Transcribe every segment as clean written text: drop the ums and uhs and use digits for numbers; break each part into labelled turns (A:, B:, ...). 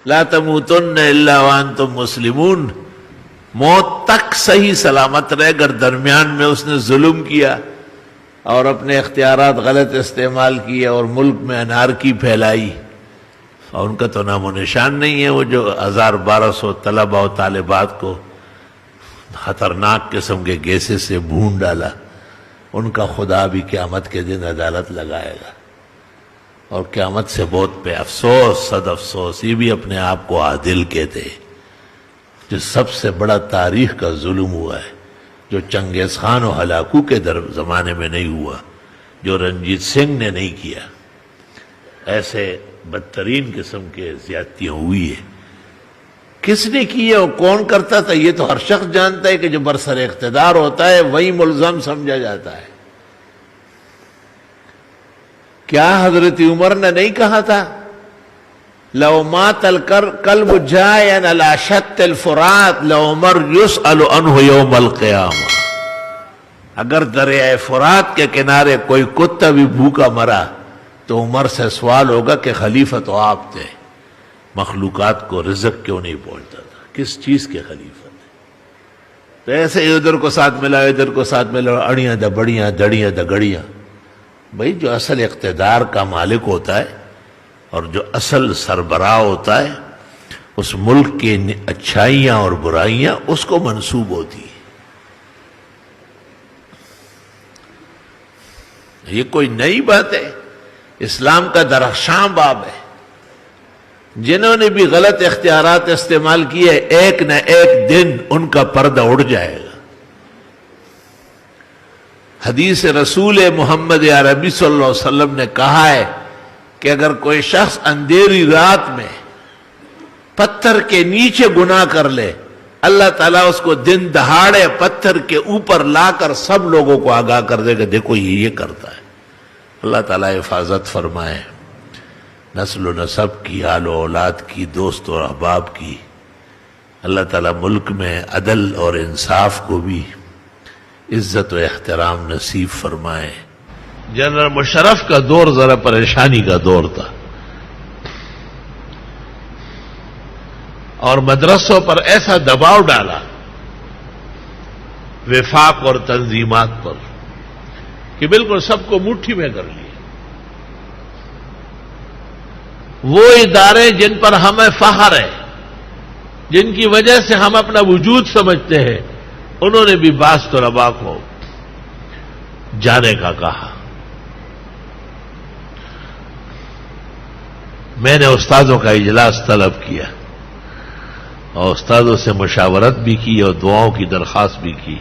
A: لا تموتن الا وانتم مسلمون، موت تک صحیح سلامت رہے. اگر درمیان میں اس نے ظلم کیا اور اپنے اختیارات غلط استعمال کیے اور ملک میں انارکی پھیلائی، اور ان کا تو نام و نشان نہیں ہے. وہ جو 1200 طلبہ و طالبات کو خطرناک قسم کے گیسے سے بھون ڈالا، ان کا خدا بھی قیامت کے دن عدالت لگائے گا. اور قیامت سے بہت پہ افسوس، صد افسوس. یہ بھی اپنے آپ کو عادل کہتے ہیں. جو سب سے بڑا تاریخ کا ظلم ہوا ہے، جو چنگیز خان و ہلاکو کے زمانے میں نہیں ہوا، جو رنجیت سنگھ نے نہیں کیا، ایسے بدترین قسم کے زیادتیاں ہوئی ہے. کس نے کی ہے اور کون کرتا تھا، یہ تو ہر شخص جانتا ہے کہ جو برسر اقتدار ہوتا ہے وہی ملزم سمجھا جاتا ہے. کیا حضرت عمر نے نہیں کہا تھا لو مات الکلب جائعا علی شط الفرات لعمر یسأل عنہ یوم القیامہ. اگر دریائے فرات کے کنارے کوئی کتا بھی بھوکا مرا تو عمر سے سوال ہوگا کہ خلیفہ تو آپ تھے، مخلوقات کو رزق کیوں نہیں پہنچتا تھا، کس چیز کے خلیفہ تھے؟ تو ایسے ادھر کو ساتھ ملا، ادھر کو ساتھ ملا، اڑیاں دا بڑیاں، دڑیاں دا گڑیاں. بھئی جو اصل اقتدار کا مالک ہوتا ہے اور جو اصل سربراہ ہوتا ہے، اس ملک کی اچھائیاں اور برائیاں اس کو منسوب ہوتی ہیں. یہ کوئی نئی بات ہے، اسلام کا درخشاں باب ہے. جنہوں نے بھی غلط اختیارات استعمال کیے، ایک نہ ایک دن ان کا پردہ اڑ جائے گا. حدیث رسول محمد عربی صلی اللہ علیہ وسلم نے کہا ہے کہ اگر کوئی شخص اندھیری رات میں پتھر کے نیچے گناہ کر لے، اللہ تعالیٰ اس کو دن دہاڑے پتھر کے اوپر لا کر سب لوگوں کو آگاہ کر دے گا، دیکھو یہ کرتا ہے. اللہ تعالیٰ حفاظت فرمائے نسل و نسب کی، آل و اولاد کی، دوست و احباب کی. اللہ تعالیٰ ملک میں عدل اور انصاف کو بھی عزت و احترام نصیب فرمائے. جنرل مشرف کا دور ذرا پریشانی کا دور تھا، اور مدرسوں پر ایسا دباؤ ڈالا وفاق اور تنظیمات پر کہ بالکل سب کو مٹھی میں کر لیا. وہ ادارے جن پر ہمیں فخر ہے، جن کی وجہ سے ہم اپنا وجود سمجھتے ہیں، انہوں نے بھی بعض طلباء کو جانے کا کہا. میں نے استادوں کا اجلاس طلب کیا اور استادوں سے مشاورت بھی کی اور دعاؤں کی درخواست بھی کی،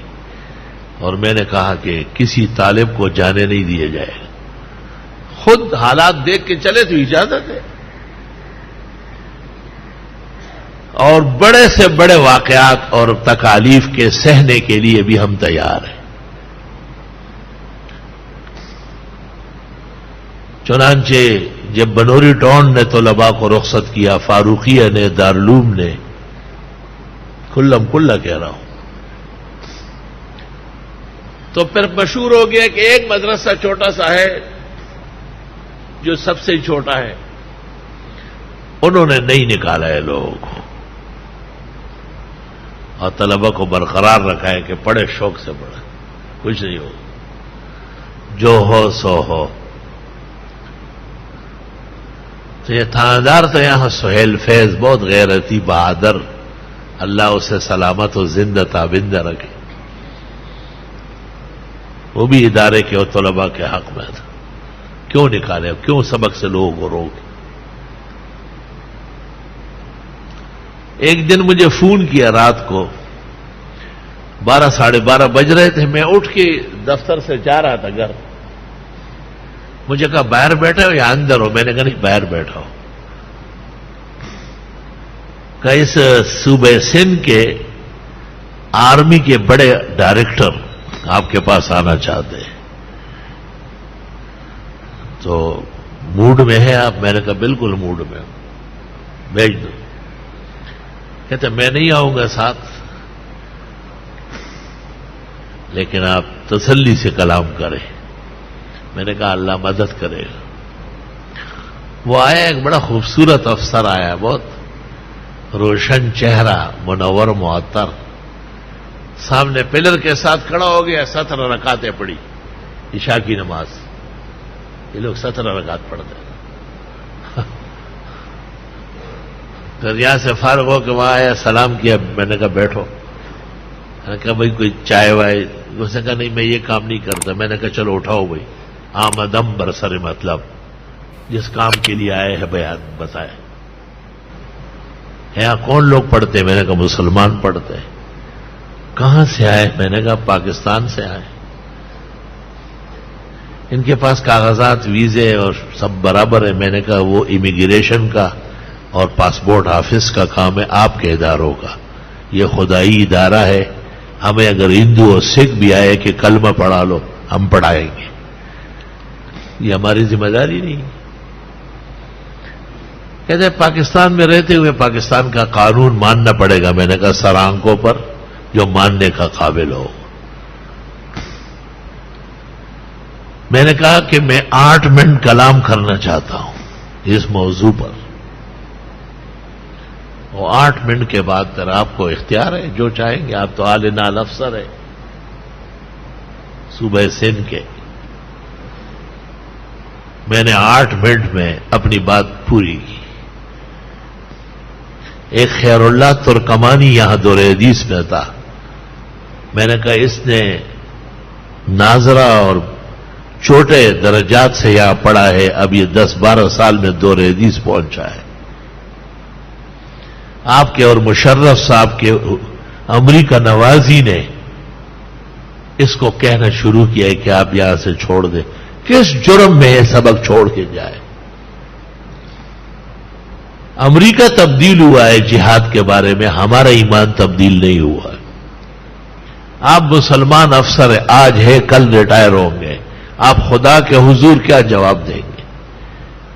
A: اور میں نے کہا کہ کسی طالب کو جانے نہیں دیا جائے گا. خود حالات دیکھ کے چلے تو اجازت ہے، اور بڑے سے بڑے واقعات اور تکالیف کے سہنے کے لیے بھی ہم تیار ہیں. چنانچہ جب بنوری ٹاؤن نے طلباء کو رخصت کیا، فاروقیہ نے، دارالعلوم نے، کلم کلہ کہہ رہا ہوں، تو پھر مشہور ہو گیا کہ ایک مدرسہ چھوٹا سا ہے جو سب سے چھوٹا ہے، انہوں نے نہیں نکالا ہے لوگوں کو، اور طلبہ کو برقرار رکھا ہے کہ پڑھے، شوق سے پڑھے، کچھ نہیں ہو، جو ہو سو ہو. تو یہ تھانیدار تو یہاں سہیل فیض بہت غیرتی، بہادر، اللہ اسے سلامت و زندہ تابندہ رکھے، وہ بھی ادارے کے اور طلباء کے حق میں تھا. کیوں نکالے، کیوں سبق سے لوگوں کو روکے؟ ایک دن مجھے فون کیا رات کو، 12 ساڑھے 12 بج رہے تھے، میں اٹھ کے دفتر سے جا رہا تھا گھر. مجھے کہا باہر بیٹھے ہو یا اندر ہو؟ میں نے کہا نہیں، باہر بیٹھا ہو. کہ اس صوبہ سندھ کے آرمی کے بڑے ڈائریکٹر آپ کے پاس آنا چاہتے ہیں، تو موڈ میں ہے آپ؟ میں نے کہا بالکل موڈ میں ہوں، بھیج دو. کہتے میں نہیں آؤں گا ساتھ، لیکن آپ تسلی سے کلام کریں. میں نے کہا اللہ مدد کرے گا. وہ آیا، ایک بڑا خوبصورت افسر آیا، بہت روشن چہرہ، منور معطر، سامنے پلر کے ساتھ کھڑا ہو گیا، 17 رکعتیں پڑھی عشاء کی نماز. یہ لوگ 17 رکعت پڑھتے ہیں. پھر یہاں سے فارغ ہو کے وہاں آیا، سلام کیا. میں نے کہا بیٹھو. میں نے کہا بھائی کوئی چائے وائے؟ اس نے کہا نہیں میں یہ کام نہیں کرتا. میں نے کہا چلو اٹھاؤ بھائی. آمدم برسر مطلب، جس کام کے لیے آئے ہیں بیان بتائے. یہاں کون لوگ پڑھتے ہیں؟ میں نے کہا مسلمان پڑھتے ہیں. کہاں سے آئے؟ میں نے کہا پاکستان سے آئے. ان کے پاس کاغذات، ویزے اور سب برابر ہے. میں نے کہا وہ امیگریشن کا اور پاسپورٹ آفس کا کام ہے، آپ کے اداروں کا. یہ خدائی ادارہ ہے. ہمیں اگر ہندو اور سکھ بھی آئے کہ کلمہ پڑھا لو، ہم پڑھائیں گے. یہ ہماری ذمہ داری نہیں. کہتے ہیں پاکستان میں رہتے ہوئے پاکستان کا قانون ماننا پڑے گا. میں نے کہا سر آنکھوں پر جو ماننے کا قابل ہو. میں نے کہا کہ میں 8 منٹ کلام کرنا چاہتا ہوں اس موضوع پر. وہ 8 منٹ کے بعد پھر آپ کو اختیار ہے جو چاہیں گے. آپ تو اعلی نال افسر ہے صوبہ سندھ کے. میں نے 8 منٹ میں اپنی بات پوری کی. ایک خیر اللہ ترکمانی یہاں دور حدیث میں تھا. میں نے کہا اس نے ناظرہ اور چھوٹے درجات سے یہاں پڑھا ہے، اب یہ 10-12 سال میں دور حدیث پہنچا ہے. آپ کے اور مشرف صاحب کے امریکہ نوازی نے اس کو کہنا شروع کیا ہے کہ آپ یہاں سے چھوڑ دیں. کس جرم میں یہ سبق چھوڑ کے جائے؟ امریکہ تبدیل ہوا ہے جہاد کے بارے میں، ہمارا ایمان تبدیل نہیں ہوا ہے. آپ مسلمان افسر ہیں، آج ہے کل ریٹائر ہوں گے. آپ خدا کے حضور کیا جواب دیں گے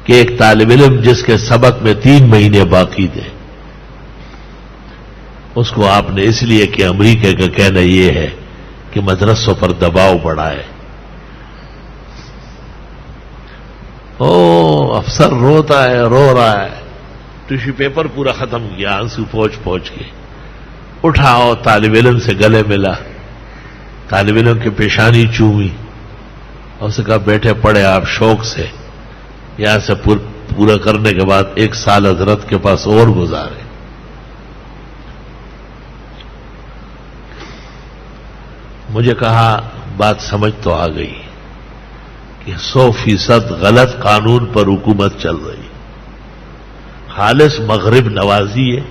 A: کہ ایک طالب علم جس کے سبق میں 3 مہینے باقی تھے، اس کو آپ نے اس لیے کہ امریکہ کا کہنا یہ ہے کہ مدرسوں پر دباؤ بڑھا ہے. افسر روتا ہے، رو رہا ہے. ٹیشو پیپر پورا ختم کیا، آنسو پہنچ کے اٹھاؤ. طالب علم سے گلے ملا، طالب علم کی پیشانی چومی اور اسے کہا بیٹھے پڑے آپ شوق سے. یہاں سے پورا کرنے کے بعد 1 سال حضرت کے پاس اور گزارے. مجھے کہا بات سمجھ تو آ گئی کہ 100% غلط قانون پر حکومت چل رہی. خالص مغرب نوازی ہے،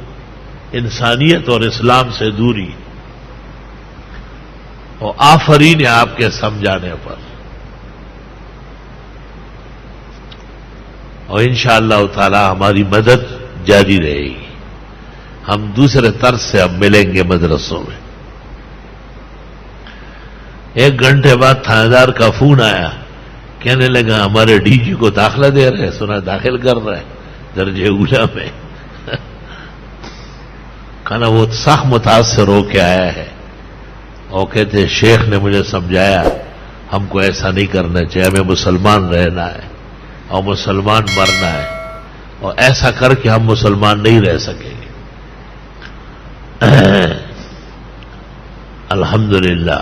A: انسانیت اور اسلام سے دوری. اور آفرین ہے آپ کے سمجھانے پر. اور انشاءاللہ تعالی ہماری مدد جاری رہے گی. ہم دوسرے طرز سے اب ملیں گے مدرسوں میں. 1 گھنٹے بعد تھانیدار کا فون آیا، کہنے لگا ہمارے ڈی جی کو داخلہ دے رہے ہیں، سنا داخل کر رہے ہیں درجہ اولا میں. کہنا وہ سخت متاثر ہو کے آیا ہے اور کہتے شیخ نے مجھے سمجھایا ہم کو ایسا نہیں کرنا چاہیے، ہمیں مسلمان رہنا ہے اور مسلمان مرنا ہے، اور ایسا کر کے ہم مسلمان نہیں رہ سکیں گے. الحمدللہ